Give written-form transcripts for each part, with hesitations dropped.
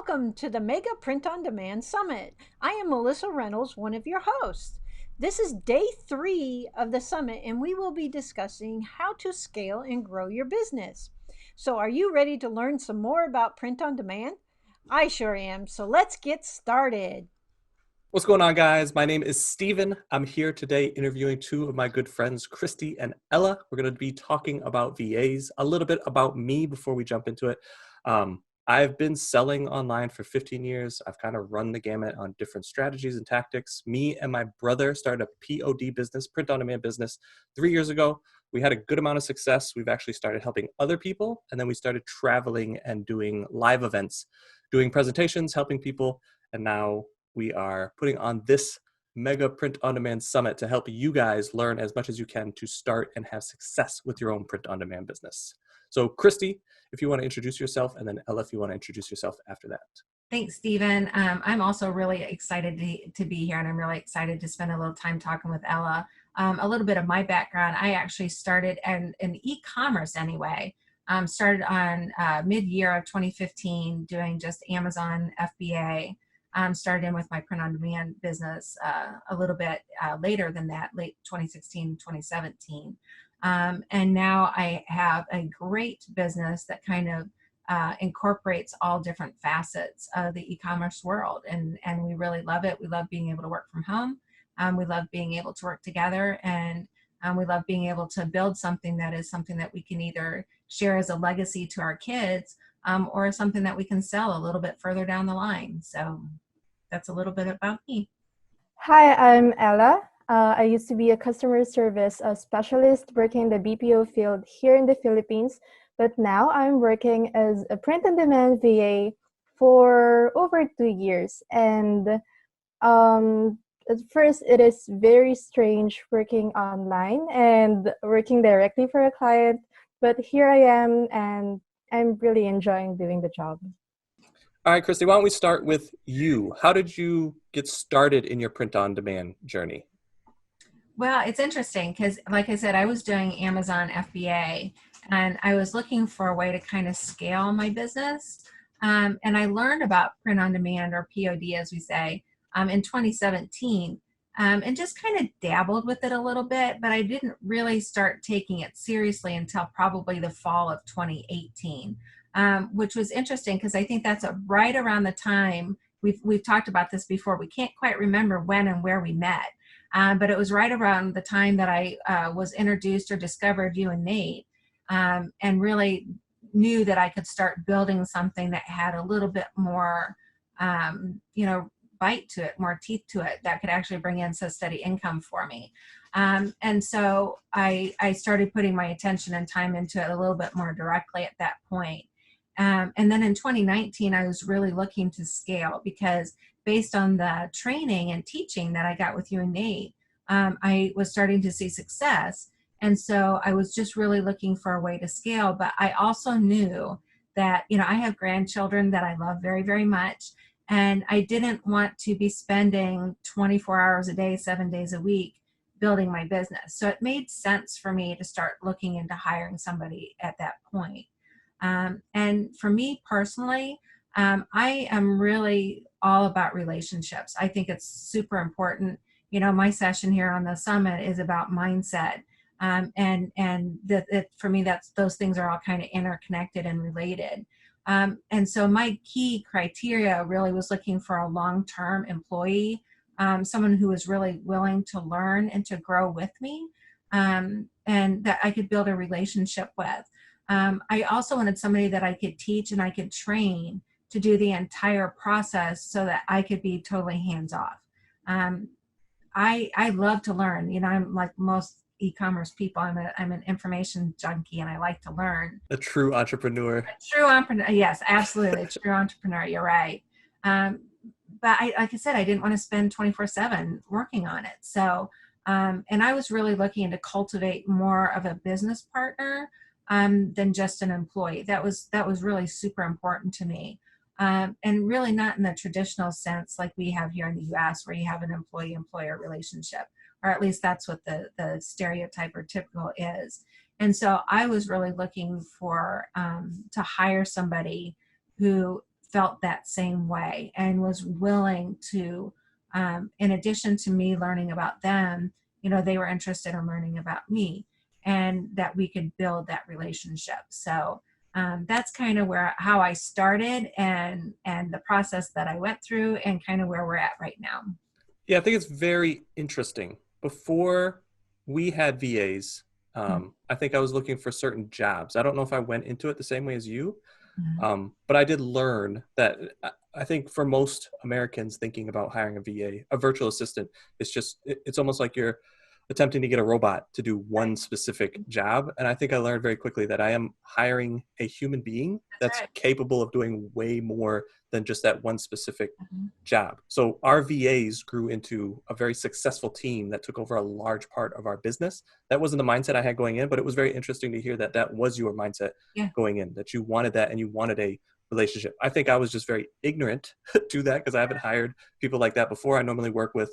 Welcome to the Mega Print on Demand Summit. I am Melissa Reynolds, one of your hosts. This is day 3 of the summit, and we will be discussing how to scale and grow your business. So, are you ready to learn some more about print on demand? I sure am. So, let's get started. What's going on, guys? My name is Steven. I'm here today interviewing two of my good friends, Christy and Ella. We're going to be talking about VAs, a little bit about me before we jump into it. I've been selling online for 15 years. I've kind of run the gamut on different strategies and tactics. Me and my brother started a POD business, print on demand business, 3 years ago. We had a good amount of success. We've actually started helping other people, and then we started traveling and doing live events, doing presentations, helping people, and now we are putting on this Mega Print on Demand Summit to help you guys learn as much as you can to start and have success with your own print on demand business. So, Christy, if you want to introduce yourself, and then Ella, if you want to introduce yourself after that. Thanks, Stephen. I'm also really excited to be here, and I'm really excited to spend a little time talking with Ella. A little bit of my background: I actually started in e-commerce anyway. Started on mid-year of 2015 doing just Amazon FBA. Started in with my print-on-demand business a little bit later than that, late 2016, 2017. And now I have a great business that kind of incorporates all different facets of the e-commerce world, and we really love it. We love being able to work from home. We love being able to work together, and we love being able to build something that is something that we can either share as a legacy to our kids, or something that we can sell a little bit further down the line. So that's a little bit about me. Hi, I'm Ella. I used to be a customer service specialist working in the BPO field here in the Philippines, but now I'm working as a print-on-demand VA for over 2 years. And at first, it is very strange working online and working directly for a client, but here I am, and I'm really enjoying doing the job. All right, Christy, why don't we start with you? How did you get started in your print on demand journey? Well, it's interesting because, like I said, I was doing Amazon FBA, and I was looking for a way to kind of scale my business. And I learned about print on demand, or POD as we say, in 2017, and just kind of dabbled with it a little bit, but I didn't really start taking it seriously until probably the fall of 2018, which was interesting because I think that's right around the time we've talked about this before. We can't quite remember when and where we met. But it was right around the time that I was introduced or discovered you and Nate, and really knew that I could start building something that had a little bit more, bite to it, more teeth to it, that could actually bring in some steady income for me. And so I started putting my attention and time into it a little bit more directly at that point. And then in 2019, I was really looking to scale because based on the training and teaching that I got with you and Nate, I was starting to see success. And so I was just really looking for a way to scale. But I also knew that, I have grandchildren that I love very, very much. And I didn't want to be spending 24 hours a day, 7 days a week building my business. So it made sense for me to start looking into hiring somebody at that point. And for me personally, I am really all about relationships. I think it's super important. My session here on the summit is about mindset. For me, those things are all kind of interconnected and related. And so my key criteria really was looking for a long-term employee, someone who was really willing to learn and to grow with me, and that I could build a relationship with. I also wanted somebody that I could teach and I could train to do the entire process so that I could be totally hands-off. I love to learn. I'm like most e-commerce people. I'm an information junkie, and I like to learn. A true entrepreneur. A true entrepreneur, yes, absolutely. A true entrepreneur. You're right. But like I said, I didn't want to spend 24/7 working on it. So, and I was really looking to cultivate more of a business partner than just an employee. That was really super important to me. And really not in the traditional sense like we have here in the US, where you have an employee-employer relationship, or at least that's what the stereotype or typical is. And so I was really looking for to hire somebody who felt that same way and was willing to, in addition to me learning about them, they were interested in learning about me, and that we could build that relationship. So that's kind of how I started, and the process that I went through, and kind of where we're at right now. Yeah, I think it's very interesting. Before we had VAs, I think I was looking for certain jobs. I don't know if I went into it the same way as you, but I did learn that I think for most Americans thinking about hiring a VA, a virtual assistant, it's almost like you're attempting to get a robot to do one specific job. And I think I learned very quickly that I am hiring a human being that's right. capable of doing way more than just that one specific Mhm. job. So our VAs grew into a very successful team that took over a large part of our business. That wasn't the mindset I had going in, but it was very interesting to hear that that was your mindset Yeah. going in, that you wanted that and you wanted a relationship. I think I was just very ignorant to that because I haven't hired people like that before. I normally work with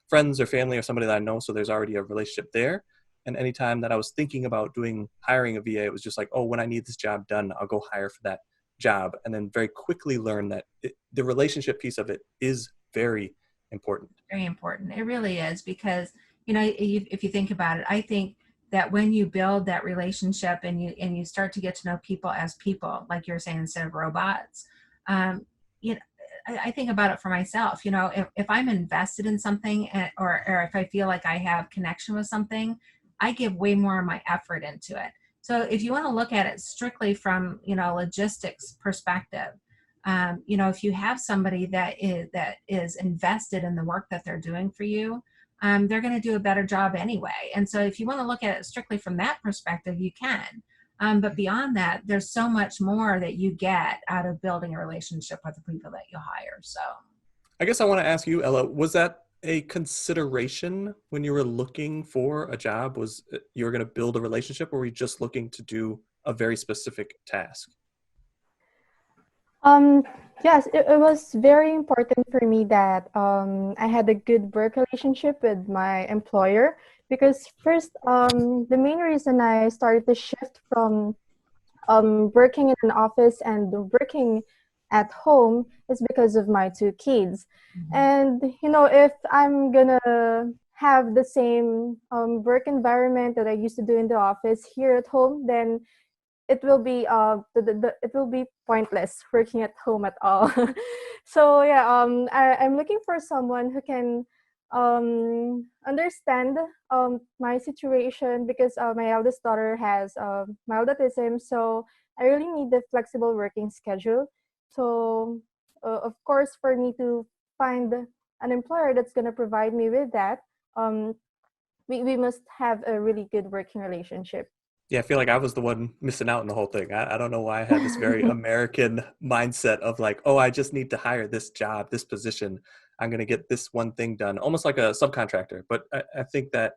friends or family or somebody that I know, so there's already a relationship there. And anytime that I was thinking about hiring a VA, it was just like, oh, when I need this job done, I'll go hire for that job. And then very quickly learn that the relationship piece of it is very important. Very important. It really is, because if you think about it, I think that when you build that relationship and you start to get to know people as people, like you're saying, instead of robots, um, you know, I think about it for myself. If I'm invested in something, or if I feel like I have connection with something, I give way more of my effort into it. So if you want to look at it strictly from logistics perspective, if you have somebody that is invested in the work that they're doing for you, they're going to do a better job anyway. And so if you want to look at it strictly from that perspective, you can. But beyond that, there's so much more that you get out of building a relationship with the people that you hire. So I guess I want to ask you, Ella, was that a consideration when you were looking for a job? Was you were going to build a relationship, or were you just looking to do a very specific task? Um, yes, it was very important for me that I had a good work relationship with my employer, because first, the main reason I started to shift from working in an office and working at home is because of my two kids. And, if I'm gonna have the same work environment that I used to do in the office here at home, then it will be it will be pointless working at home at all. So yeah, I'm looking for someone who can understand my situation, because my eldest daughter has mild autism, so I really need a flexible working schedule. So of course, for me to find an employer that's going to provide me with that, um, we must have a really good working relationship. Yeah, I feel like I was the one missing out in the whole thing. I don't know why I had this very American mindset of like, oh, I just need to hire this job, this position. I'm going to get this one thing done, almost like a subcontractor. But I think that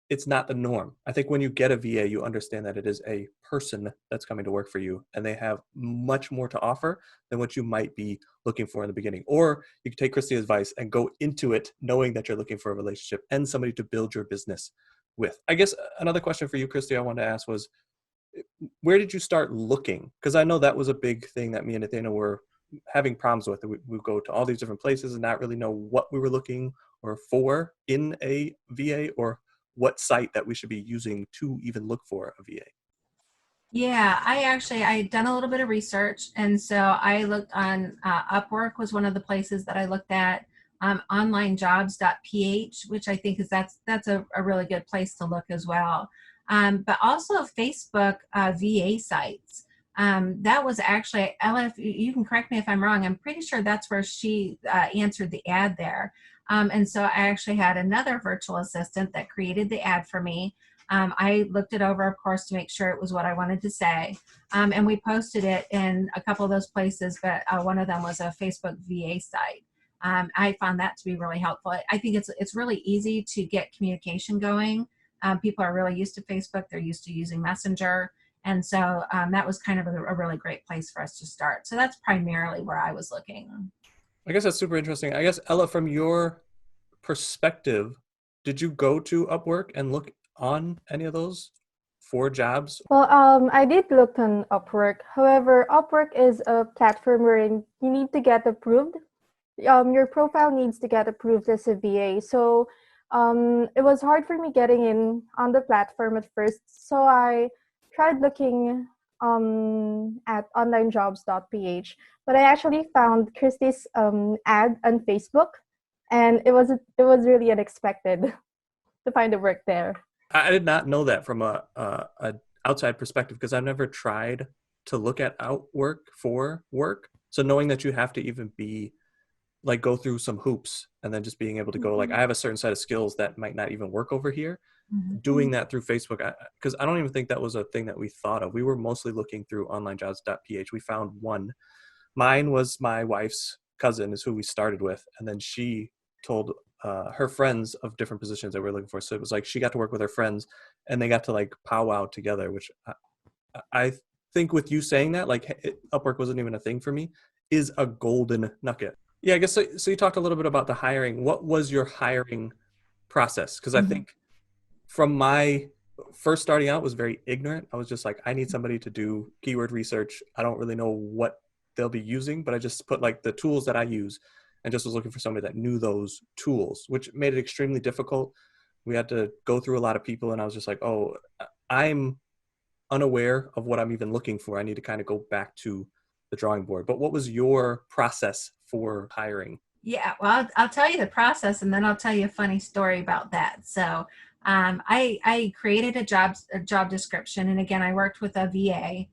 it's not the norm. I think when you get a VA, you understand that it is a person that's coming to work for you, and they have much more to offer than what you might be looking for in the beginning. Or you can take Christy's advice and go into it knowing that you're looking for a relationship and somebody to build your business with. I guess another question for you, Christy, I wanted to ask was, where did you start looking? Because I know that was a big thing that me and Athena were having problems with. We go to all these different places and not really know what we were looking or for in a VA, or what site that we should be using to even look for a VA. yeah, I had done a little bit of research, and so I looked on Upwork was one of the places that I looked at. Onlinejobs.ph, which I think that's a really good place to look as well. But also Facebook VA sites. That was actually, Ella, if you can correct me if I'm wrong, I'm pretty sure that's where she answered the ad there. And so I actually had another virtual assistant that created the ad for me. I looked it over, of course, to make sure it was what I wanted to say. And we posted it in a couple of those places, but one of them was a Facebook VA site. I found that to be really helpful. I think it's really easy to get communication going. People are really used to Facebook. They're used to using Messenger. And so that was kind of a really great place for us to start. So that's primarily where I was looking. I guess that's super interesting. I guess, Ella, from your perspective, did you go to Upwork and look on any of those for jobs? Well, I did look on Upwork. However, Upwork is a platform wherein you need to get approved. Your profile needs to get approved as a VA. So it was hard for me getting in on the platform at first. So I tried looking at onlinejobs.ph, but I actually found Christie's ad on Facebook, and it was really unexpected to find the work there. I did not know that from a outside perspective, because I've never tried to look at Outwork for work. So knowing that you have to even be like go through some hoops and then just being able to go like, I have a certain set of skills that might not even work over here. Doing that through Facebook, because I don't even think that was a thing that we thought of. We were mostly looking through onlinejobs.ph. We found one. Mine was my wife's cousin is who we started with, and then she told her friends of different positions that we were looking for. So it was like she got to work with her friends, and they got to like powwow together. Which I think with you saying that, like Upwork wasn't even a thing for me, is a golden nugget. Yeah, I guess so. So you talked a little bit about the hiring. What was your hiring process? Because I think from my first starting out was very ignorant. I was just like, I need somebody to do keyword research. I don't really know what they'll be using, but I just put like the tools that I use and just was looking for somebody that knew those tools, which made it extremely difficult. We had to go through a lot of people, and I was just like, oh, I'm unaware of what I'm even looking for. I need to kind of go back to the drawing board. But what was your process for hiring? Yeah, well, I'll tell you the process, and then I'll tell you a funny story about that. So I created a job description, and again, I worked with a VA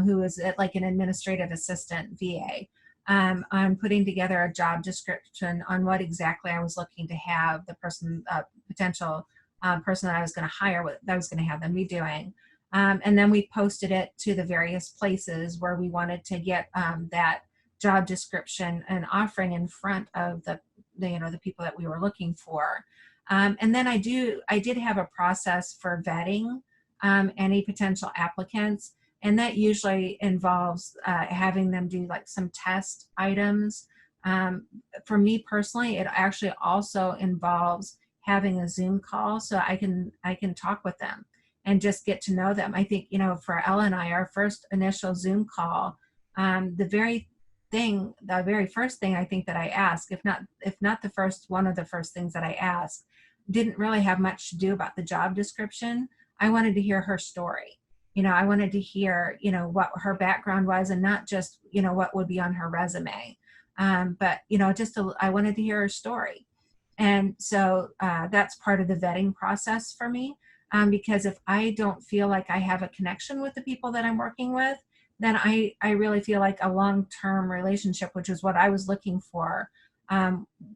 who was like an administrative assistant VA on putting together a job description on what exactly I was looking to have the person, potential person that I was going to hire, what I was going to have them be doing. And then we posted it to the various places where we wanted to get that job description and offering in front of the people that we were looking for. And then I did have a process for vetting any potential applicants, and that usually involves having them do like some test items. For me personally, it actually also involves having a Zoom call so I can talk with them and just get to know them. I think, for Ella and I, our first initial Zoom call, the very first thing I think that I asked, if not the first, one of the first things that I asked, didn't really have much to do about the job description. I wanted to hear her story. I wanted to hear, what her background was, and not just, what would be on her resume. But, I wanted to hear her story. And so that's part of the vetting process for me. Because if I don't feel like I have a connection with the people that I'm working with, then I really feel like a long-term relationship, which is what I was looking for,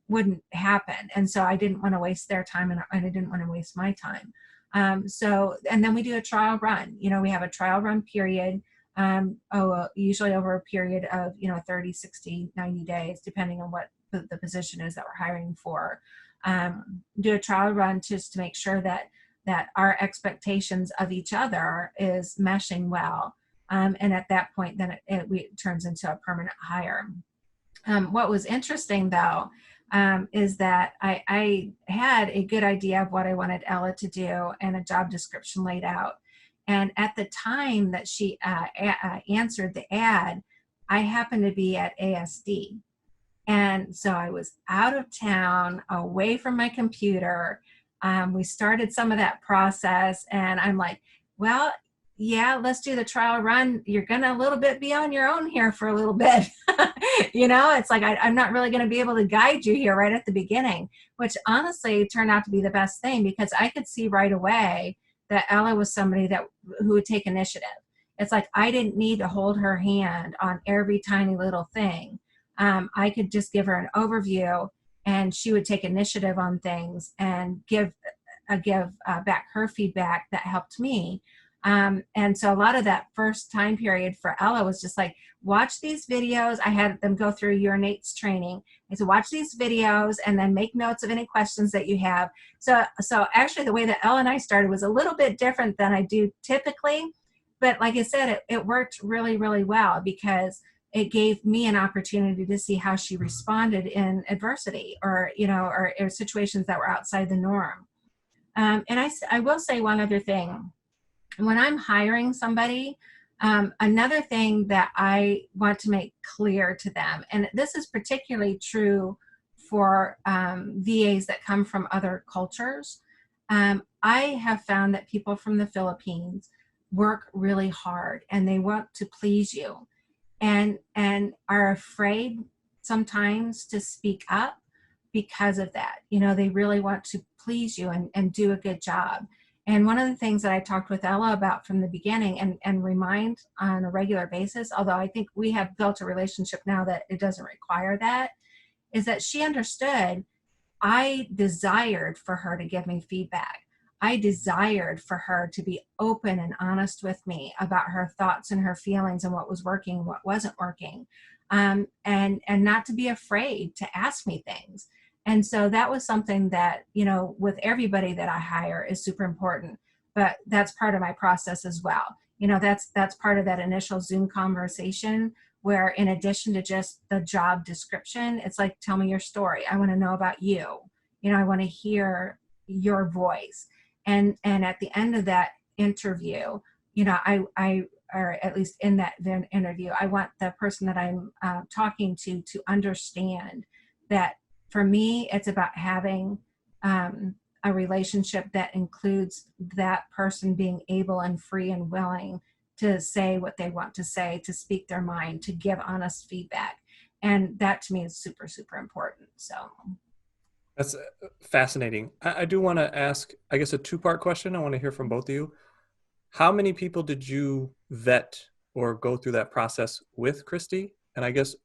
wouldn't happen. And so I didn't want to waste their time, and I didn't want to waste my time. And then we do a trial run. We have a trial run period, usually over a period of, 30, 60, 90 days, depending on what the position is that we're hiring for. Do a trial run just to make sure that our expectations of each other is meshing well. And at that point, then it turns into a permanent hire. What was interesting, though, is that I had a good idea of what I wanted Ella to do and a job description laid out. And at the time that she answered the ad, I happened to be at ASD. And so I was out of town, away from my computer. We started some of that process, and I'm like, well, yeah, let's do the trial run. You're going to a little bit be on your own here for a little bit. It's like, I'm not really going to be able to guide you here right at the beginning, which honestly turned out to be the best thing, because I could see right away that Ella was somebody who would take initiative. It's like, I didn't need to hold her hand on every tiny little thing. I could just give her an overview, and she would take initiative on things and give back her feedback that helped me. And so a lot of that first time period for Ella was just like, watch these videos. I had them go through your Nate's training. I said, watch these videos and then make notes of any questions that you have. So actually the way that Ella and I started was a little bit different than I do typically. But like I said, it worked really, really well, because it gave me an opportunity to see how she responded in adversity or situations that were outside the norm. And I will say one other thing. when I'm hiring somebody, another thing that I want to make clear to them, and this is particularly true for VAs that come from other cultures, I have found that people from the Philippines work really hard and they want to please you, and are afraid sometimes to speak up because of that. You know, they really want to please you and do a good job. And one of the things that I talked with Ella about from the beginning and remind on a regular basis, although I think we have built a relationship now that it doesn't require that, is that she understood I desired for her to give me feedback. I desired for her to be open and honest with me about her thoughts and her feelings and what was working, what wasn't working, and not to be afraid to ask me things. And so that was something that, you know, with everybody that I hire is super important. But that's part of my process as well. You know, that's part of that initial Zoom conversation where, in addition to just the job description, it's like, tell me your story. I want to know about you. You know, I want to hear your voice. And at the end of that interview, you know, I or at least in that interview, I want the person that I'm talking to understand that for me, it's about having a relationship that includes that person being able and free and willing to say what they want to say, to speak their mind, to give honest feedback. And that to me is super, super important. So That's fascinating. I do want to ask, I guess, a two-part question. I want to hear from both of you. How many people did you vet or go through that process with, Christy? And I guess,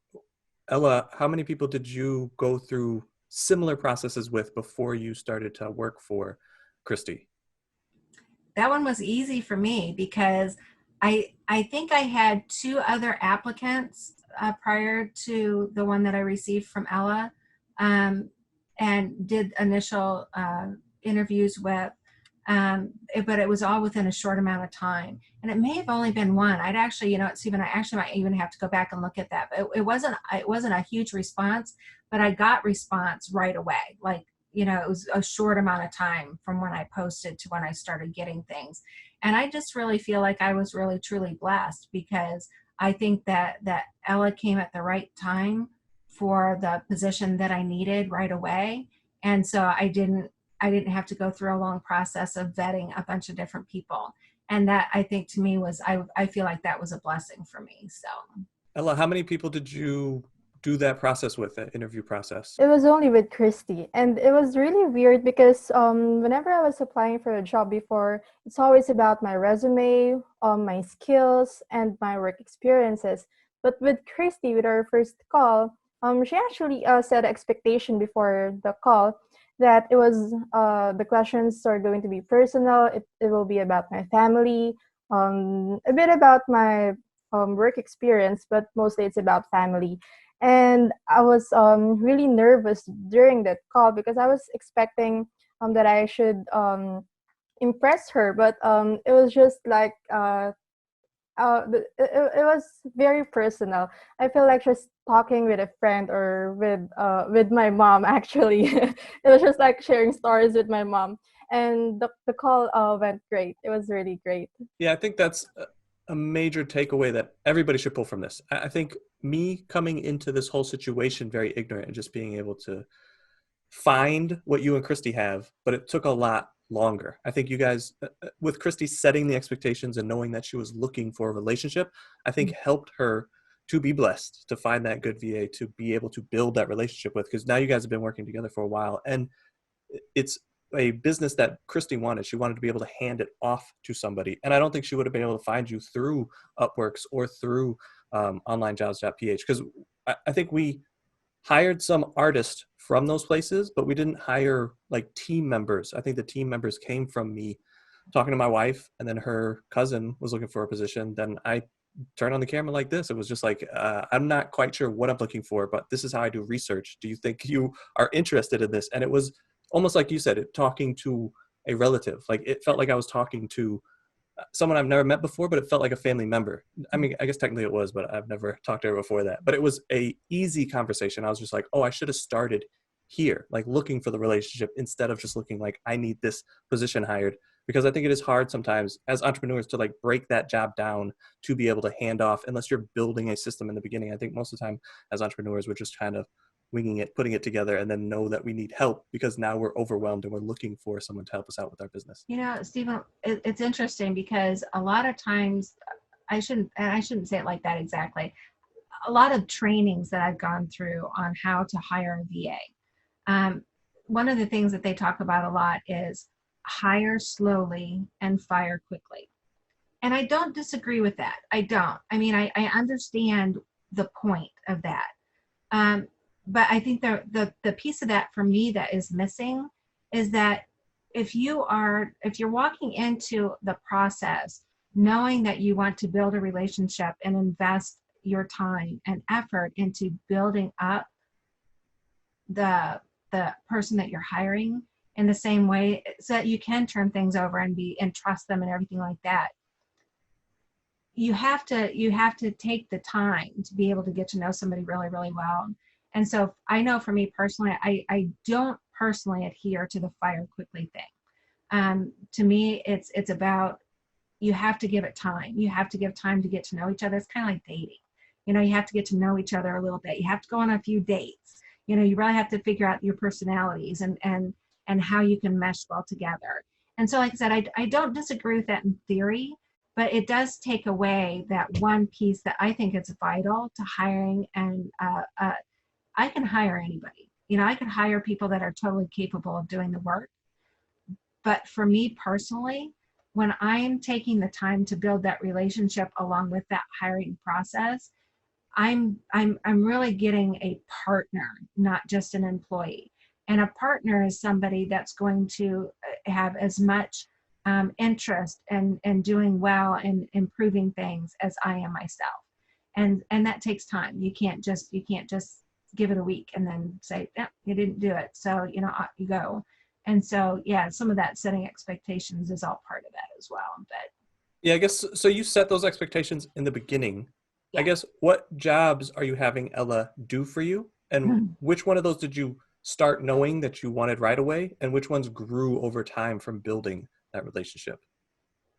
Ella, how many people did you go through similar processes with before you started to work for Christy? that one was easy for me because I think I had two other applicants prior to the one that I received from Ella, um, and did initial interviews with, but it was all within a short amount of time. And it may have only been one. I'd actually, you know, Stephen, I actually might even have to go back and look at that. But it wasn't a huge response, but I got response right away. Like, you know, it was a short amount of time from when I posted to when I started getting things. And I just really feel like I was really truly blessed because I think that Ella came at the right time for the position that I needed right away. And so I didn't have to go through a long process of vetting a bunch of different people. And that, I think, to me was, I feel like that was a blessing for me. So Ella, how many people did you do that process with, that interview process? It was only with Christy, and it was really weird because whenever I was applying for a job before, it's always about my resume, my skills, and my work experiences. But with Christy, with our first call, she actually set expectation before the call that it was the questions are going to be personal. It will be about my family, a bit about my work experience, but mostly it's about family. And I was really nervous during that call because I was expecting that I should impress her, but it was just like it was very personal. I feel like just talking with a friend or with my mom. Actually, it was just like sharing stories with my mom, and the call went great. It was really great. Yeah, I think that's a major takeaway that everybody should pull from this. I think me coming into this whole situation very ignorant and just being able to find what you and Christy have, but it took a lot longer. I think you guys, with Christy setting the expectations and knowing that she was looking for a relationship, I think helped her to be blessed, to find that good VA, to be able to build that relationship with, because now you guys have been working together for a while. And it's a business that Christy wanted. She wanted to be able to hand it off to somebody. And I don't think she would have been able to find you through Upworks or through onlinejobs.ph, because I think we hired some artists from those places, but we didn't hire like team members. I think the team members came from me talking to my wife, and then her cousin was looking for a position. Then I turned on the camera like this. It was just like, I'm not quite sure what I'm looking for, but this is how I do research. Do you think you are interested in this? And it was almost like you said, talking to a relative. Like it felt like I was talking to someone I've never met before, but it felt like a family member. I mean, I guess technically it was, but I've never talked to her before that. But it was a easy conversation. I was just like, oh, I should have started here, like looking for the relationship instead of just looking like I need this position hired. because I think it is hard sometimes as entrepreneurs to like break that job down to be able to hand off unless you're building a system in the beginning. I think most of the time as entrepreneurs, we're just kind of winging it, putting it together, and then know that we need help because now we're overwhelmed and we're looking for someone to help us out with our business. You know, Stephen, it's interesting because a lot of times, I shouldn't say it like that exactly. A lot of trainings that I've gone through on how to hire a VA. One of the things that they talk about a lot is hire slowly and fire quickly. And I don't disagree with that. I don't. I mean, I understand the point of that. But I think the piece of that for me that is missing is that if you're walking into the process knowing that you want to build a relationship and invest your time and effort into building up the person that you're hiring in the same way so that you can turn things over and trust them and everything like that, you have to take the time to be able to get to know somebody really, really well. And so I know for me personally, I don't personally adhere to the fire quickly thing. To me, it's about, you have to give it time. You have to give time to get to know each other. It's kind of like dating. You know, you have to get to know each other a little bit. You have to go on a few dates. You know, you really have to figure out your personalities and how you can mesh well together. And so, like I said, I don't disagree with that in theory, but it does take away that one piece that I think is vital to hiring. And I can hire anybody. You know, I can hire people that are totally capable of doing the work. But for me personally, when I'm taking the time to build that relationship along with that hiring process, I'm really getting a partner, not just an employee. And a partner is somebody that's going to have as much interest and doing well and improving things as I am myself. And that takes time. You can't just give it a week and then say, yeah, you didn't do it. So, you know, you go. And so, yeah, some of that setting expectations is all part of that as well. But yeah, I guess so. You set those expectations in the beginning. Yeah. I guess what jobs are you having Ella do for you? And which one of those did you start knowing that you wanted right away? And which ones grew over time from building that relationship?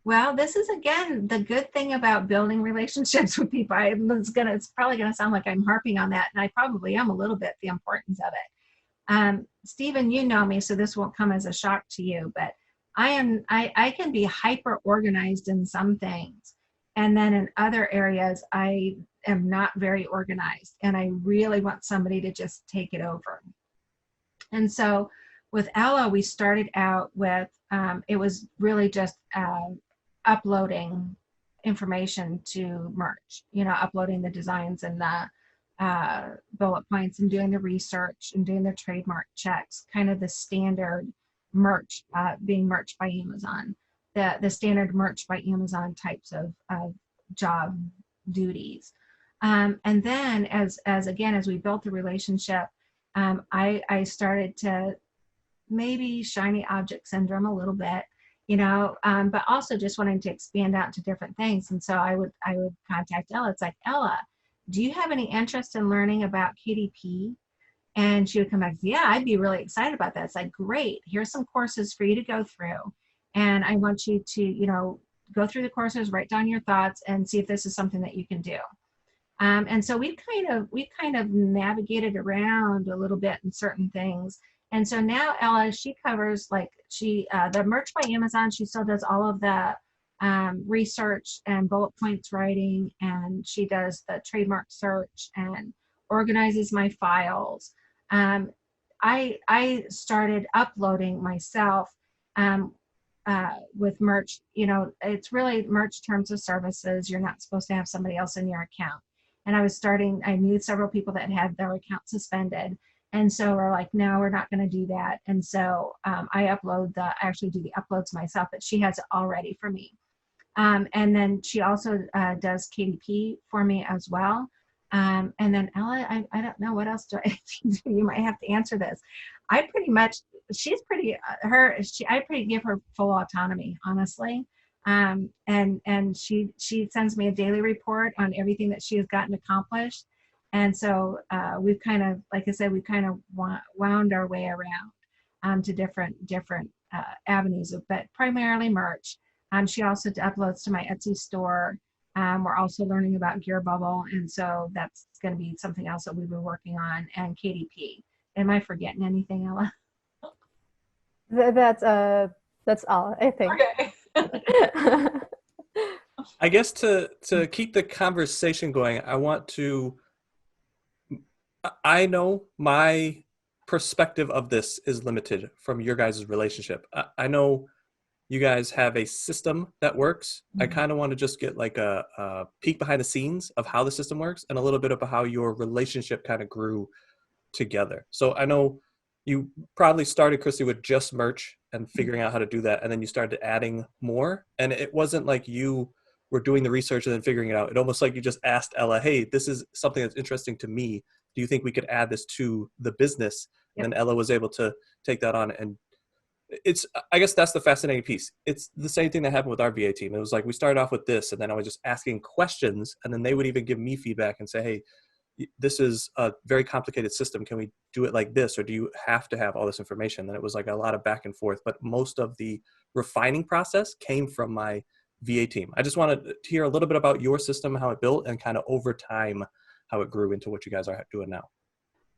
Well, this is, again, the good thing about building relationships with people. It's probably going to sound like I'm harping on that, and I probably am a little bit, the importance of it. Stephen, you know me, so this won't come as a shock to you, but I can be hyper organized in some things. And then in other areas, I am not very organized, and I really want somebody to just take it over. And so with Ella, we started out with, it was really just uploading information to Merch, you know, uploading the designs and the bullet points and doing the research and doing the trademark checks, kind of the standard Merch, being Merch by Amazon, the standard Merch by Amazon types of job duties. And then as we built the relationship, I started to maybe shiny object syndrome a little bit, you know, but also just wanting to expand out to different things. And so I would contact Ella. It's like, Ella, do you have any interest in learning about KDP? And she would come back, yeah, I'd be really excited about that. It's like, great, here's some courses for you to go through. And I want you to, you know, go through the courses, write down your thoughts, and see if this is something that you can do. And so we kind of navigated around a little bit in certain things. And so now Ella, she covers, like, the Merch by Amazon, she still does all of the research and bullet points writing, and she does the trademark search and organizes my files. I started uploading myself with Merch. You know, it's really Merch terms of services. You're not supposed to have somebody else in your account. And I knew several people that had their account suspended. And so we're like, no, we're not going to do that. And so I actually do the uploads myself, but she has it all ready for me. And then she also does KDP for me as well. And then Ella, I don't know, what else do I do? You might have to answer this. I pretty give her full autonomy, honestly. And she sends me a daily report on everything that she has gotten accomplished. And so we've kind of, like I said, we kind of wound our way around to different avenues, but primarily merch. She also uploads to my Etsy store. We're also learning about Gear Bubble, and so that's going to be something else that we've been working on. And KDP. Am I forgetting anything, Ella? That's all, I think. Okay. I guess to keep the conversation going, I know my perspective of this is limited from your guys' relationship. I know you guys have a system that works. I kind of want to just get like a peek behind the scenes of how the system works and a little bit about how your relationship kind of grew together. So I know you probably started, Christy, with just merch and figuring out how to do that, and then you started adding more. And it wasn't like you were doing the research and then figuring it out. It almost like you just asked Ella, "Hey, this is something that's interesting to me. Do you think we could add this to the business?" And then Ella was able to take that on. And I guess that's the fascinating piece. It's the same thing that happened with our VA team. It was like we started off with this, and then I was just asking questions, and then they would even give me feedback and say, "Hey, this is a very complicated system. Can we do it like this? Or do you have to have all this information?" And it was like a lot of back and forth, but most of the refining process came from my VA team. I just wanted to hear a little bit about your system, how it built, and kind of over time, how it grew into what you guys are doing now.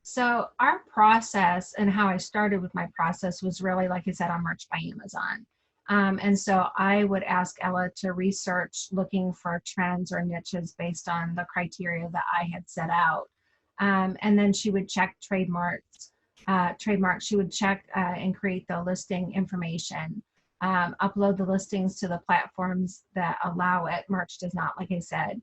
So our process and how I started with my process was really, like I said, on Merch by Amazon. And so I would ask Ella to research looking for trends or niches based on the criteria that I had set out. And then she would check trademarks. She would check and create the listing information, upload the listings to the platforms that allow it. Merch does not, like I said.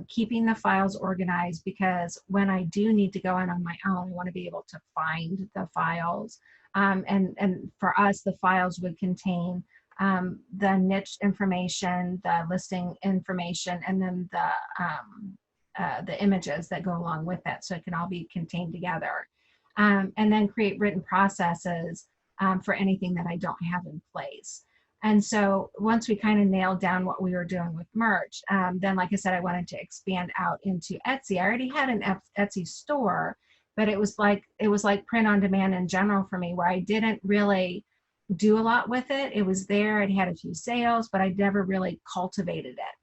Keeping the files organized, because when I do need to go in on my own, I want to be able to find the files. And for us, the files would contain the niche information, the listing information, and then the images that go along with that, so it can all be contained together. And then create written processes for anything that I don't have in place. And so once we kind of nailed down what we were doing with merch, then, like I said, I wanted to expand out into Etsy. I already had an Etsy store, but it was like print on demand in general for me, where I didn't really do a lot with it. It was there. It had a few sales, but I never really cultivated it.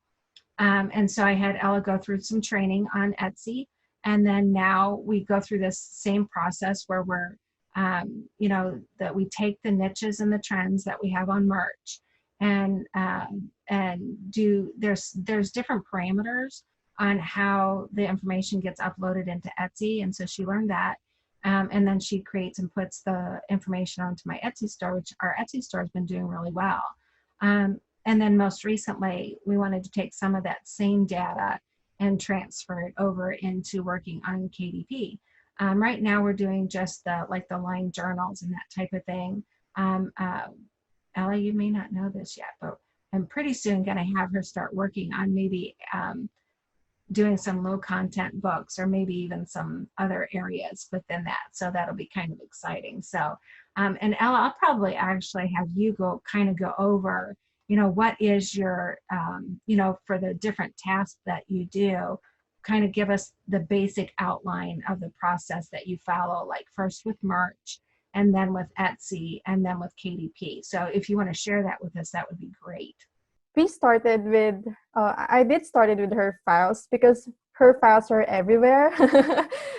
And so I had Ella go through some training on Etsy. And then now we go through this same process where we're that we take the niches and the trends that we have on merch and do, there's different parameters on how the information gets uploaded into Etsy. And so she learned that. And then she creates and puts the information onto my Etsy store, which our Etsy store has been doing really well. And then most recently, we wanted to take some of that same data and transfer it over into working on KDP. Right now we're doing just the line journals and that type of thing. Ella, you may not know this yet, but I'm pretty soon going to have her start working on maybe doing some low content books, or maybe even some other areas within that. So that'll be kind of exciting. So, and Ella, I'll probably actually have you go over, what is your, for the different tasks that you do, kind of give us the basic outline of the process that you follow, like first with merch, and then with Etsy, and then with KDP. So if you want to share that with us, that would be great. We started with, I did started with her files, because her files are everywhere.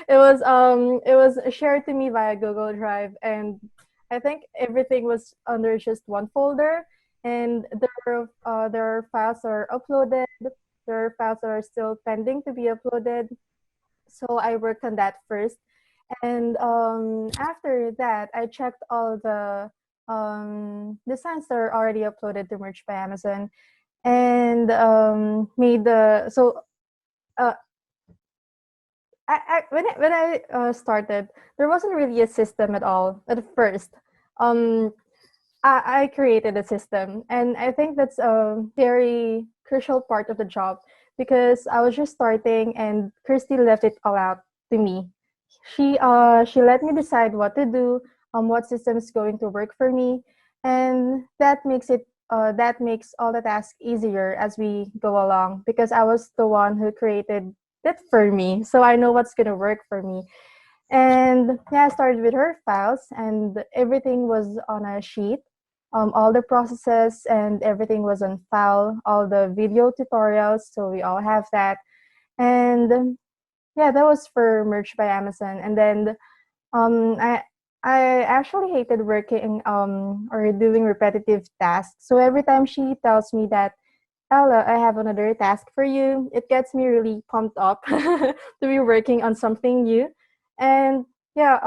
It was shared to me via Google Drive, and I think everything was under just one folder, and their files are uploaded. There are files that are still pending to be uploaded. So I worked on that first. And after that, I checked all the designs that are already uploaded to Merch by Amazon, and made the, so when I started, there wasn't really a system at all at first. I created a system, and I think that's a very crucial part of the job, because I was just starting and Kirsty left it all out to me. She let me decide what to do, what system is going to work for me, and that makes all the tasks easier as we go along, because I was the one who created it for me, so I know what's gonna work for me. And yeah, I started with her files, and everything was on a sheet. all the processes and everything was on file, all the video tutorials. So we all have that. And yeah, that was for Merch by Amazon. And then um, I I actually hated working or doing repetitive tasks. So every time she tells me that, Ella, I have another task for you, it gets me really pumped up to be working on something new. And yeah,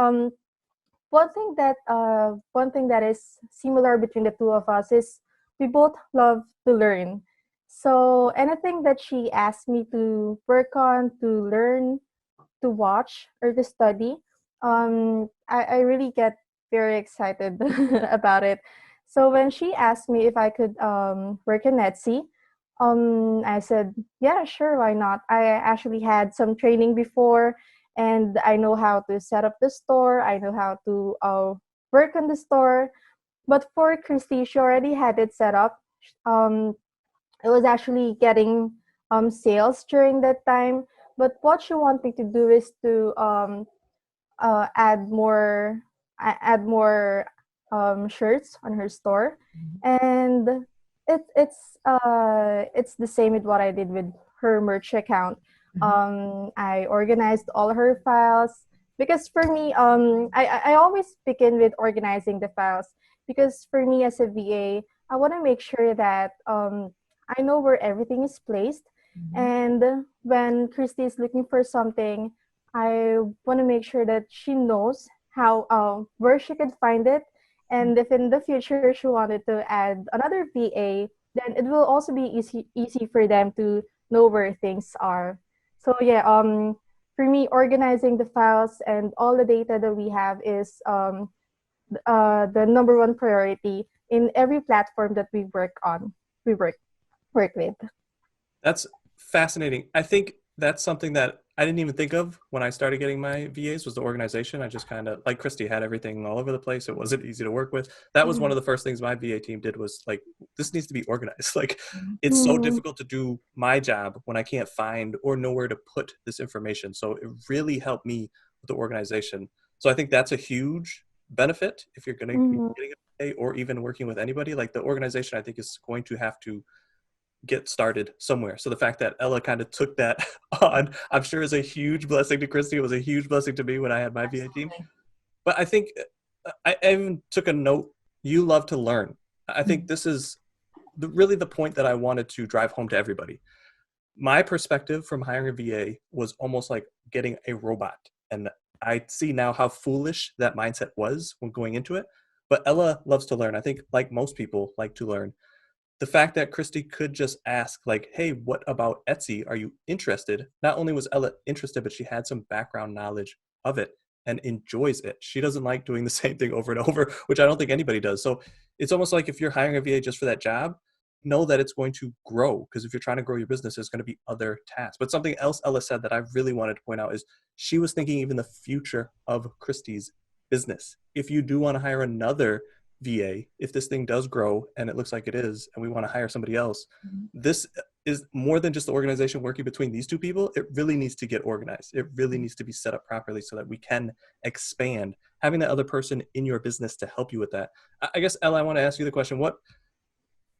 one thing that is similar between the two of us is we both love to learn. So anything that she asks me to work on, to learn, to watch, or to study, I really get very excited about it. So when she asked me if I could work in Etsy, I said, yeah, sure, why not? I actually had some training before, and I know how to set up the store. I know how to work on the store. But for Christy, she already had it set up. Um, it was actually getting sales during that time. But what she wanted to do is to add more shirts on her store, and it's the same with what I did with her merch account. I organized all her files because for me, I always begin with organizing the files because for me as a VA, I want to make sure that I know where everything is placed, and when Christy is looking for something, I want to make sure that she knows how where she could find it, and if in the future she wanted to add another VA, then it will also be easy for them to know where things are. So yeah, for me, organizing the files and all the data that we have is the number one priority in every platform that we work on. We work with. That's fascinating. I think that's something that I didn't even think of when I started getting my VAs was the organization. I just kind of, like Christy, had everything all over the place. It wasn't easy to work with. That was one of the first things my VA team did was like, this needs to be organized. Like, it's so difficult to do my job when I can't find or know where to put this information. So it really helped me with the organization. So I think that's a huge benefit if you're going to be getting a VA or even working with anybody. Like the organization, I think is going to have to get started somewhere. So the fact that Ella kind of took that on, I'm sure is a huge blessing to Christy. It was a huge blessing to me when I had my VA team. But I think I even took a note. You love to learn. I think this is really the point that I wanted to drive home to everybody. My perspective from hiring a VA was almost like getting a robot. And I see now how foolish that mindset was when going into it. But Ella loves to learn. I think like most people like to learn. The fact that Christy could just ask, like, hey, what about Etsy? Are you interested? Not only was Ella interested, but she had some background knowledge of it and enjoys it. She doesn't like doing the same thing over and over, which I don't think anybody does. So it's almost like if you're hiring a VA just for that job, know that it's going to grow, because if you're trying to grow your business, there's going to be other tasks. But something else Ella said that I really wanted to point out is she was thinking even the future of Christy's business. If you do want to hire another VA, if this thing does grow and it looks like it is, and we want to hire somebody else, this is more than just the organization working between these two people. It really needs to get organized. It really needs to be set up properly so that we can expand. Having that other person in your business to help you with that. I guess, Ella, I want to ask you the question. What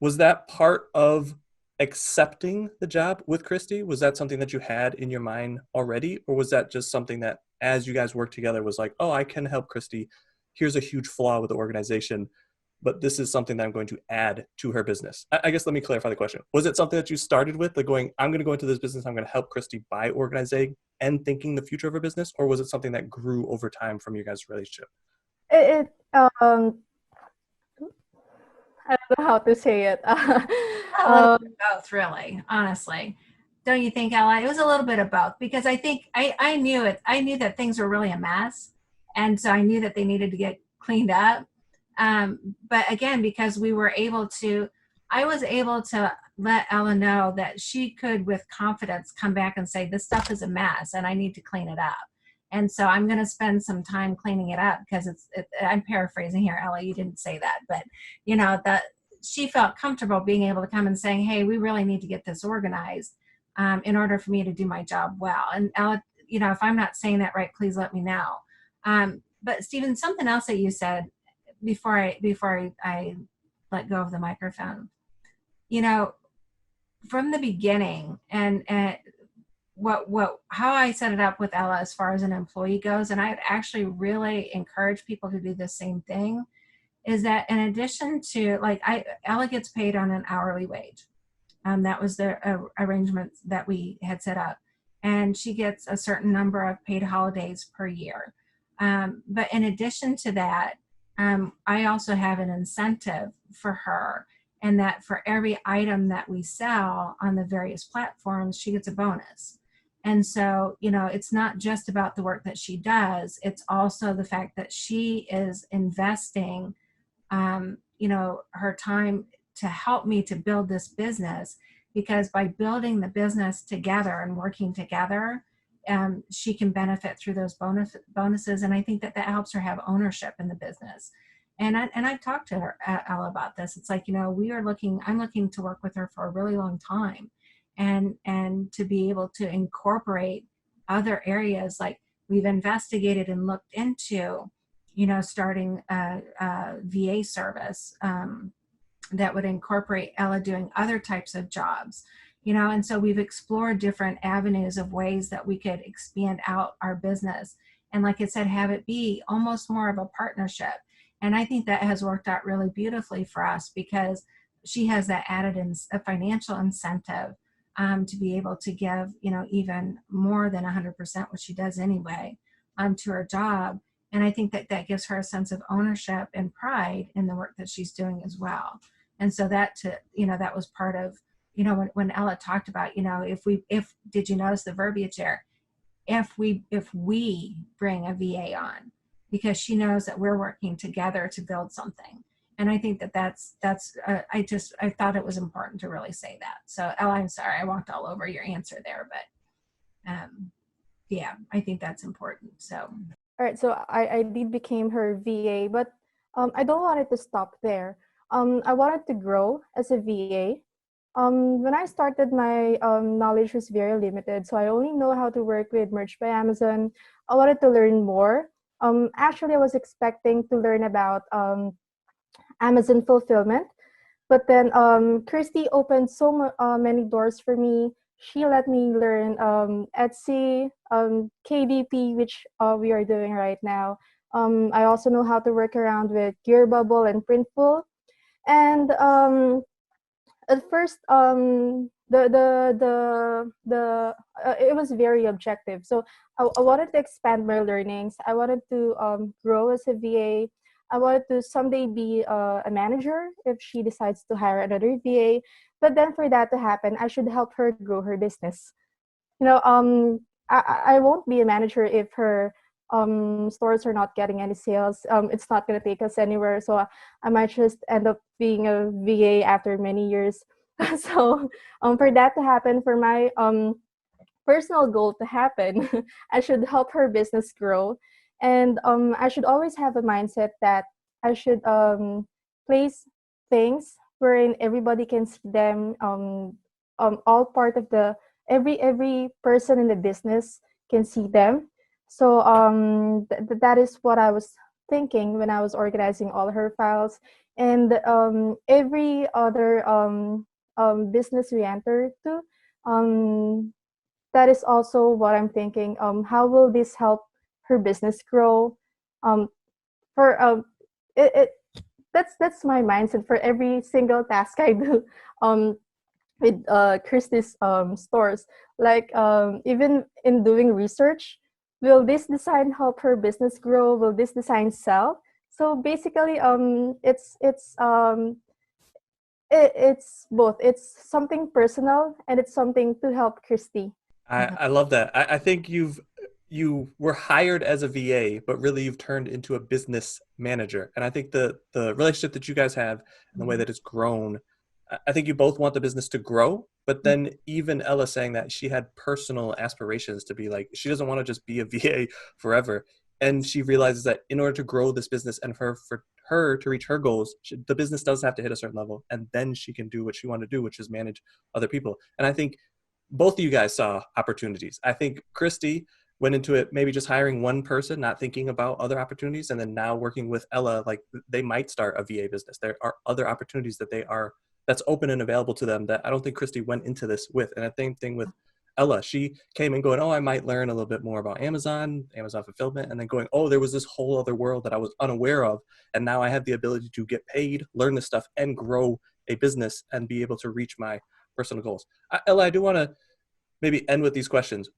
was that part of accepting the job with Christy? Was that something that you had in your mind already? Or was that just something that as you guys worked together was like, oh, I can help Christy. Here's a huge flaw with the organization, but this is something that I'm going to add to her business. I guess let me clarify the question. Was it something that you started with, like going, I'm going to go into this business, I'm going to help Christy by organizing and thinking the future of her business? Or was it something that grew over time from your guys' relationship? It I don't know how to say it. A little bit of both, really, honestly. Don't you think, Ella? It was a little bit of both because I think I knew it. I knew that things were really a mess. And so I knew that they needed to get cleaned up. But again, because I was able to let Ella know that she could, with confidence, come back and say, this stuff is a mess and I need to clean it up. And so I'm going to spend some time cleaning it up because I'm paraphrasing here, Ella, you didn't say that, but you know, that she felt comfortable being able to come and saying, hey, we really need to get this organized in order for me to do my job well. And Ella, you know, if I'm not saying that right, please let me know. But Stephen, something else that you said before I let go of the microphone. You know, from the beginning, and how I set it up with Ella as far as an employee goes, and I'd actually really encourage people to do the same thing, is that in addition to, like, Ella gets paid on an hourly wage. That was the arrangement that we had set up. And she gets a certain number of paid holidays per year. But in addition to that, I also have an incentive for her, and that for every item that we sell on the various platforms, she gets a bonus. And so, you know, it's not just about the work that she does, it's also the fact that she is investing, you know, her time to help me to build this business, because by building the business together and working together, she can benefit through those bonuses. And I think that helps her have ownership in the business. And I've talked to her, Ella, about this. It's like, you know, I'm looking to work with her for a really long time, and to be able to incorporate other areas. Like, we've investigated and looked into, you know, starting a VA service that would incorporate Ella doing other types of jobs, you know. And so we've explored different avenues of ways that we could expand out our business. And like I said, have it be almost more of a partnership. And I think that has worked out really beautifully for us, because she has that added a financial incentive to be able to give, you know, even more than 100%, what she does anyway, to her job. And I think that gives her a sense of ownership and pride in the work that she's doing as well. And so that, you know, that was part of, you know, when Ella talked about, you know, if did you notice the verbiage there? If we bring a VA on, because she knows that we're working together to build something. And I think that's I thought it was important to really say that. So Ella, I'm sorry, I walked all over your answer there, but yeah, I think that's important. So. All right, so I did became her VA, but I don't want it to stop there. I wanted to grow as a VA. When I started, my knowledge was very limited, so I only know how to work with Merch by Amazon. I wanted to learn more. Actually, I was expecting to learn about Amazon fulfillment, but then Christy opened so many doors for me. She let me learn Etsy, KDP, which we are doing right now. I also know how to work around with Gearbubble and Printful. And at first, it was very objective. So I wanted to expand my learnings. I wanted to grow as a VA. I wanted to someday be a manager if she decides to hire another VA. But then for that to happen, I should help her grow her business. You know, I won't be a manager if her stores are not getting any sales. It's not going to take us anywhere. So I might just end up being a VA after many years. So for that to happen, for my personal goal to happen, I should help her business grow. And I should always have a mindset that I should place things wherein everybody can see them, all part of the, every person in the business can see them. So that is what I was thinking when I was organizing all her files. And every other business we enter to, that is also what I'm thinking. How will this help her business grow? For that's my mindset for every single task I do with Christie's stores. Like even in doing research, will this design help her business grow? Will this design sell? So basically, it's both. It's something personal and it's something to help Christy. I love that. I think you were hired as a VA, but really you've turned into a business manager. And I think the relationship that you guys have and the way that it's grown, I think you both want the business to grow. But then even Ella saying that she had personal aspirations to be like, she doesn't want to just be a VA forever. And she realizes that in order to grow this business and for her to reach her goals, the business does have to hit a certain level. And then she can do what she wanted to do, which is manage other people. And I think both of you guys saw opportunities. I think Christy, went into it maybe just hiring one person, not thinking about other opportunities, and then now working with Ella, like they might start a VA business. There are other opportunities that's open and available to them that I don't think Christy went into this with. And the same thing with Ella. She came in going, oh, I might learn a little bit more about Amazon fulfillment, and then going, oh, there was this whole other world that I was unaware of. And now I have the ability to get paid, learn this stuff, and grow a business and be able to reach my personal goals. Ella, I do want to maybe end with these questions.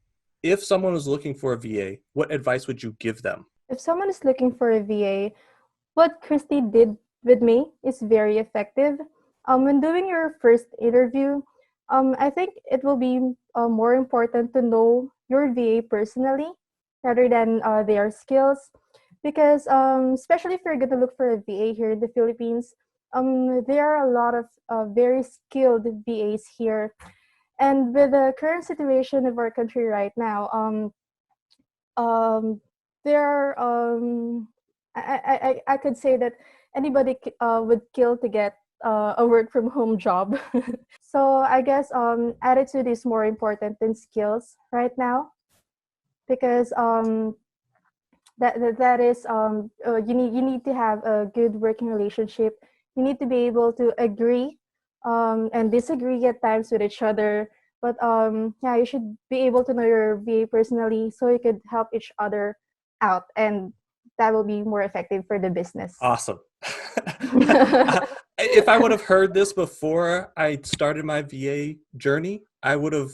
If someone was looking for a VA, what advice would you give them? If someone is looking for a VA, what Christy did with me is very effective. When doing your first interview, I think it will be more important to know your VA personally rather than their skills. Because especially if you're going to look for a VA here in the Philippines, there are a lot of very skilled VAs here. And with the current situation of our country right now, there I could say that anybody would kill to get a work from home job. So I guess attitude is more important than skills right now, because that is you need to have a good working relationship. You need to be able to agree and disagree at times with each other. But yeah, you should be able to know your VA personally so you could help each other out, and that will be more effective for the business. Awesome. If I would have heard this before I started my VA journey, I would have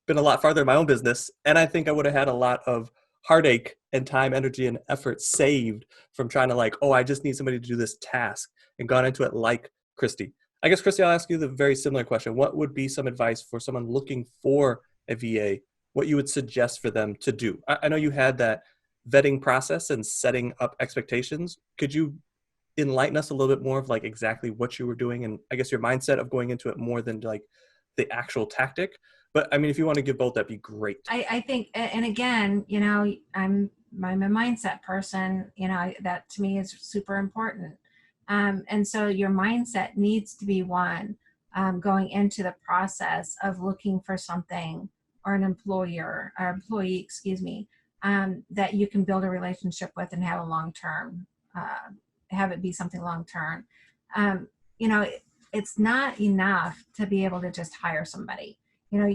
been a lot farther in my own business. And I think I would have had a lot of heartache and time, energy, and effort saved from trying to like, oh, I just need somebody to do this task, and gone into it like Christy. I guess, Christy, I'll ask you the very similar question. What would be some advice for someone looking for a VA, what you would suggest for them to do? I know you had that vetting process and setting up expectations. Could you enlighten us a little bit more of like exactly what you were doing, and I guess your mindset of going into it more than like the actual tactic? But I mean, if you want to give both, that'd be great. I think, and again, you know, I'm a mindset person, you know, that to me is super important. And so your mindset needs to be one going into the process of looking for something, or an employee, excuse me, that you can build a relationship with and have a long-term, have it be something long-term. You know, it's not enough to be able to just hire somebody. You know,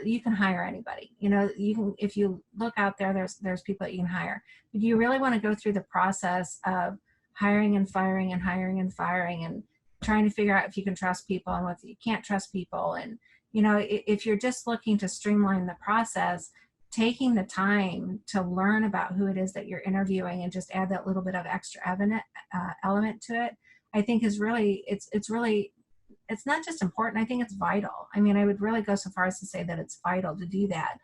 you can hire anybody. You know, you can, if you look out there, there's people that you can hire. But you really want to go through the process of hiring and firing and hiring and firing, and trying to figure out if you can trust people and if you can't trust people. And, you know, if you're just looking to streamline the process, taking the time to learn about who it is that you're interviewing and just add that little bit of extra element to it, I think is really, it's not just important, I think it's vital. I mean, I would really go so far as to say that it's vital to do that.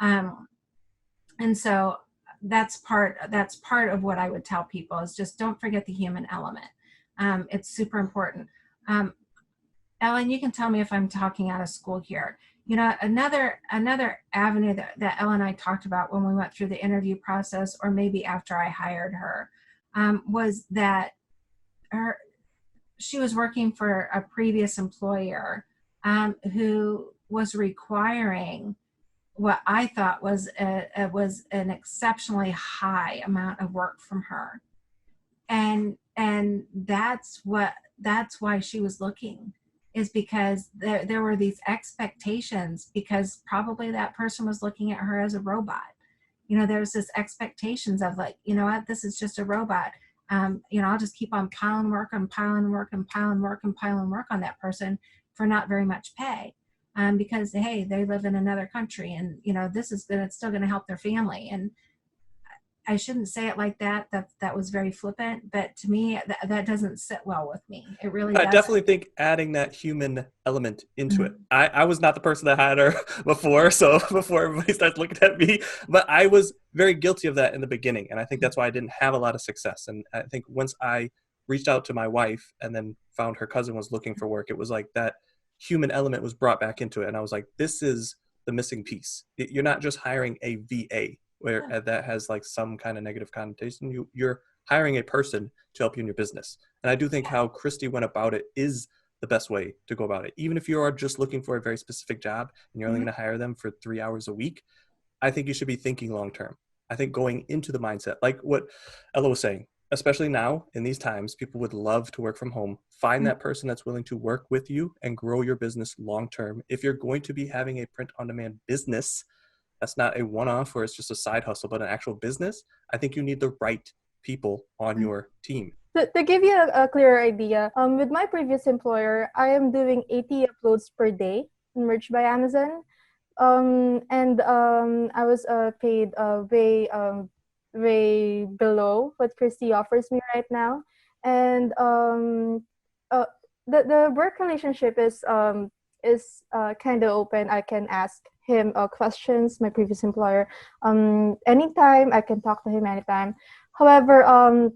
And so that's part of what I would tell people, is just don't forget the human element. It's super important. Ellen, you can tell me if I'm talking out of school here. You know, another avenue that Ellen and I talked about when we went through the interview process, or maybe after I hired her, was that she was working for a previous employer who was requiring what I thought was an exceptionally high amount of work from her, and that's why she was looking, is because there were these expectations, because probably that person was looking at her as a robot. You know, there's this expectations of like, you know what, this is just a robot. You know, I'll just keep on piling work on that person for not very much pay. Because hey, they live in another country, and you know, it's still gonna help their family. And I shouldn't say it like that. That was very flippant, but to me, that doesn't sit well with me. It really doesn't. I definitely think adding that human element into it. I was not the person that had her before, so before everybody starts looking at me, but I was very guilty of that in the beginning, and I think that's why I didn't have a lot of success. And I think once I reached out to my wife and then found her cousin was looking for work, it was like that human element was brought back into it, and I was like, this is the missing piece. You're not just hiring a VA where that has like some kind of negative connotation. You're hiring a person to help you in your business. And I do think how Christy went about it is the best way to go about it. Even if you are just looking for a very specific job and you're only going to hire them for 3 hours a week, I think you should be thinking long term. I think going into the mindset, like what Ella was saying, especially now in these times, people would love to work from home. Find that person that's willing to work with you and grow your business long term. If you're going to be having a print on demand business, that's not a one-off where it's just a side hustle, but an actual business, I think you need the right people on your team. To give you a clearer idea, with my previous employer, I am doing 80 uploads per day in Merch by Amazon. And I was paid way below what Christy offers me right now. And uh, the work relationship is kind of open. I can ask him questions, my previous employer, anytime. I can talk to him anytime. However,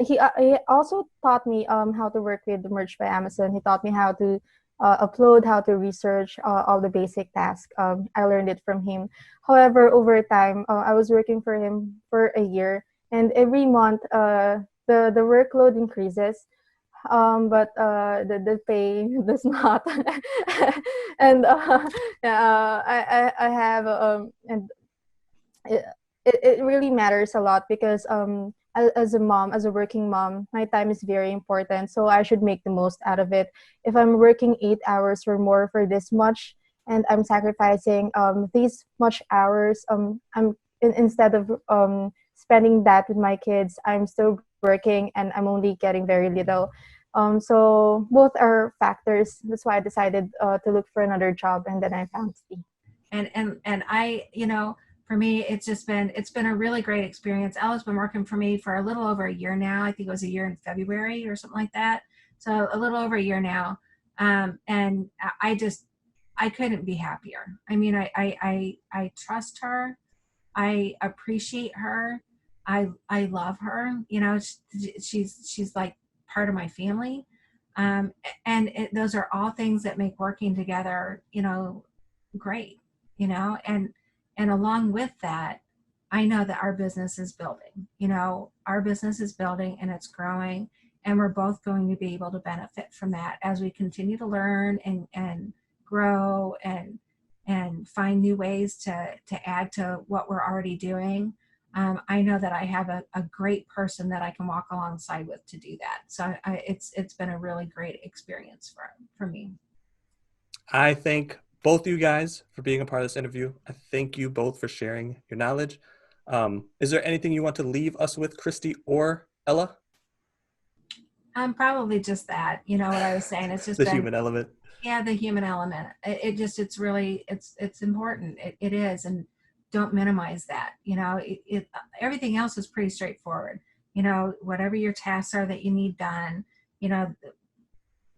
he also taught me how to work with the Merch by Amazon. He taught me how to upload, how to research all the basic tasks. I learned it from him. However, over time, I was working for him for a year, and every month the workload increases, but the pay does not. And I have and it really matters a lot because as a mom, as a working mom, my time is very important. So I should make the most out of it. If I'm working 8 hours or more for this much, and I'm sacrificing these much hours, instead of spending that with my kids, I'm still working and I'm only getting very little. So both are factors. That's why I decided to look for another job, and then I found Steve. And I, for me, it's been a really great experience. Ella's been working for me for a little over a year now. I think it was a year in February or something like that. So a little over a year now. And I couldn't be happier. I mean, I trust her. I appreciate her. I love her. She's like part of my family. And those are all things that make working together, great, and along with that, I know that our business is building. Our business is building and it's growing, and we're both going to be able to benefit from that as we continue to learn and grow and find new ways to add to what we're already doing. I know that I have a great person that I can walk alongside with to do that. So it's been a really great experience for me. I thank both of you guys for being a part of this interview. I thank you both for sharing your knowledge. Is there anything you want to leave us with, Christy or Ella? Probably just that, what I was saying. It's just the human element. Yeah, the human element. It's really, it's important. It is. And don't minimize that. Everything else is pretty straightforward. Whatever your tasks are that you need done,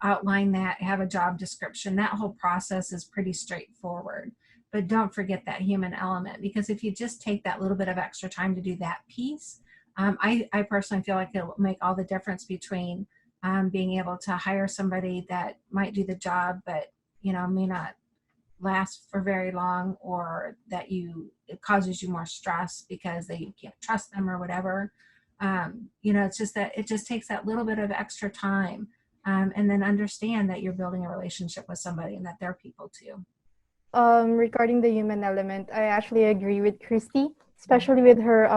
outline that, have a job description. That whole process is pretty straightforward. But don't forget that human element, because if you just take that little bit of extra time to do that piece, I personally feel like it'll make all the difference between being able to hire somebody that might do the job, but may not last for very long, or that it causes you more stress because you can't trust them or whatever. It's just that it just takes that little bit of extra time, and then understand that you're building a relationship with somebody and that they're people too. Regarding the human element, I actually agree with Christy, especially with her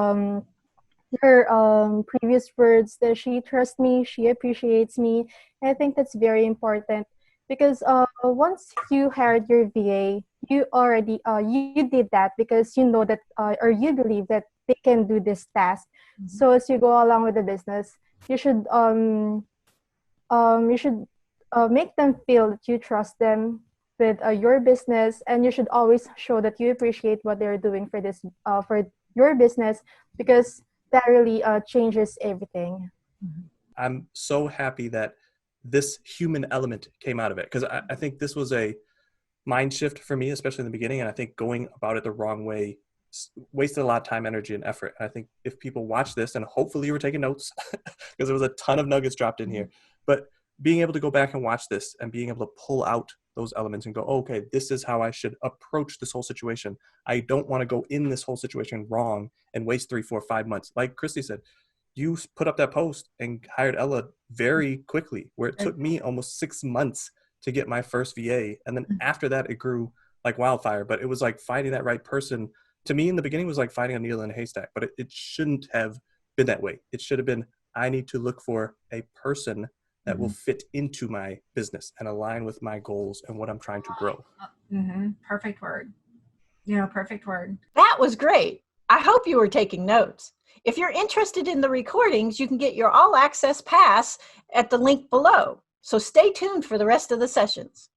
previous words that she trusts me, she appreciates me. And I think that's very important because once you hired your VA, you already you did that because you know that or you believe that they can do this task. Mm-hmm. So as you go along with the business, you should make them feel that you trust them with your business, and you should always show that you appreciate what they're doing for this for your business, because that really changes everything. I'm so happy that this human element came out of it, because I think this was a mind shift for me, especially in the beginning, and I think going about it the wrong way wasted a lot of time, energy, and effort. And I think if people watch this, and hopefully you were taking notes because there was a ton of nuggets dropped in here, but being able to go back and watch this and being able to pull out those elements and go, oh, okay, this is how I should approach this whole situation. I don't want to go in this whole situation wrong and waste 3, 4, 5 months. Like Christy said, you put up that post and hired Ella very quickly, where it took me almost 6 months to get my first VA. And then after that, it grew like wildfire, but it was like finding that right person. To me in the beginning was like finding a needle in a haystack, but it shouldn't have been that way. It should have been, I need to look for a person that will fit into my business and align with my goals and what I'm trying to grow. Perfect word. Perfect word. That was great. I hope you were taking notes. If you're interested in the recordings, you can get your all access pass at the link below. So stay tuned for the rest of the sessions.